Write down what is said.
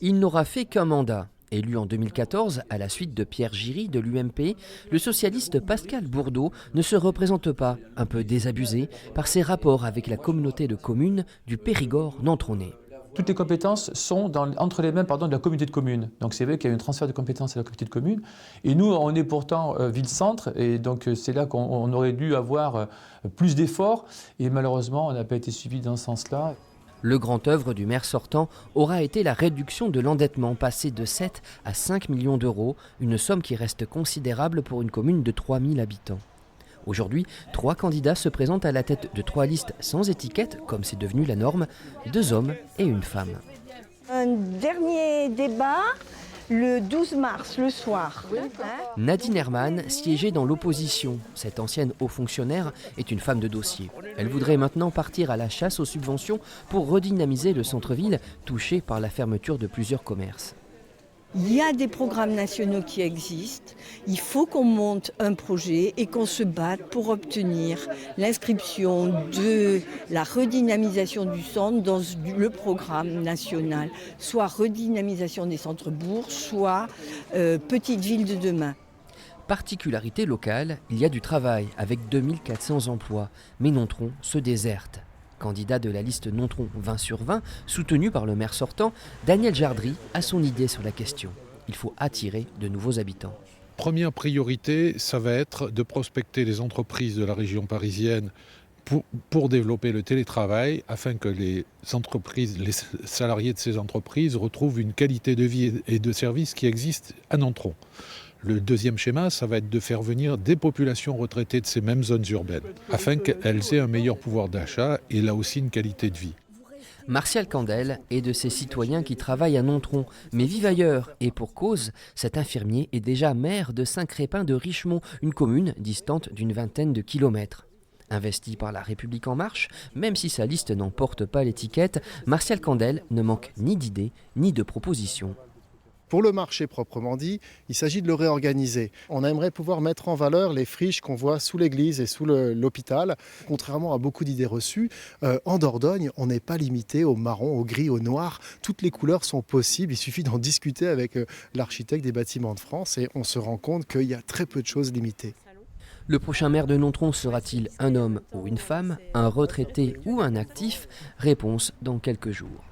Il n'aura fait qu'un mandat. Élu en 2014 à la suite de Pierre Giry de l'UMP, le socialiste Pascal Bourdeau ne se représente pas, un peu désabusé, par ses rapports avec la communauté de communes du Périgord-Nantronais. Toutes les compétences sont entre les mains de la communauté de communes. Donc c'est vrai qu'il y a un transfert de compétences à la communauté de communes. Et nous, on est pourtant ville-centre, et donc c'est là qu'on aurait dû avoir plus d'efforts. Et malheureusement, on n'a pas été suivi dans ce sens-là. Le grand œuvre du maire sortant aura été la réduction de l'endettement passé de 7 à 5 millions d'euros, une somme qui reste considérable pour une commune de 3000 habitants. Aujourd'hui, 3 candidats se présentent à la tête de 3 listes sans étiquette, comme c'est devenu la norme, 2 hommes et une femme. Un dernier débat le 12 mars, le soir. Nadine Herman siégeait dans l'opposition. Cette ancienne haut fonctionnaire est une femme de dossier. Elle voudrait maintenant partir à la chasse aux subventions pour redynamiser le centre-ville touché par la fermeture de plusieurs commerces. Il y a des programmes nationaux qui existent. Il faut qu'on monte un projet et qu'on se batte pour obtenir l'inscription de la redynamisation du centre dans le programme national, soit redynamisation des centres-bourgs, soit petite ville de demain. Particularité locale, il y a du travail avec 2400 emplois, mais Nontron se déserte. Candidat de la liste Nontron 20 sur 20, soutenu par le maire sortant, Daniel Jardry a son idée sur la question. Il faut attirer de nouveaux habitants. Première priorité, ça va être de prospecter les entreprises de la région parisienne pour développer le télétravail, afin que les salariés de ces entreprises retrouvent une qualité de vie et de service qui existe à Nontron. Le deuxième schéma, ça va être de faire venir des populations retraitées de ces mêmes zones urbaines, afin qu'elles aient un meilleur pouvoir d'achat et là aussi une qualité de vie. Martial Candel est de ces citoyens qui travaillent à Nontron, mais vivent ailleurs. Et pour cause, cet infirmier est déjà maire de Saint-Crépin de Richemont, une commune distante d'une vingtaine de kilomètres. Investi par La République En Marche, même si sa liste n'en porte pas l'étiquette, Martial Candel ne manque ni d'idées ni de propositions. Pour le marché proprement dit, il s'agit de le réorganiser. On aimerait pouvoir mettre en valeur les friches qu'on voit sous l'église et sous l'hôpital. Contrairement à beaucoup d'idées reçues, en Dordogne, on n'est pas limité au marron, au gris, au noir. Toutes les couleurs sont possibles. Il suffit d'en discuter avec l'architecte des bâtiments de France et on se rend compte qu'il y a très peu de choses limitées. Le prochain maire de Nontron sera-t-il un homme ou une femme, un retraité ou un actif? Réponse dans quelques jours.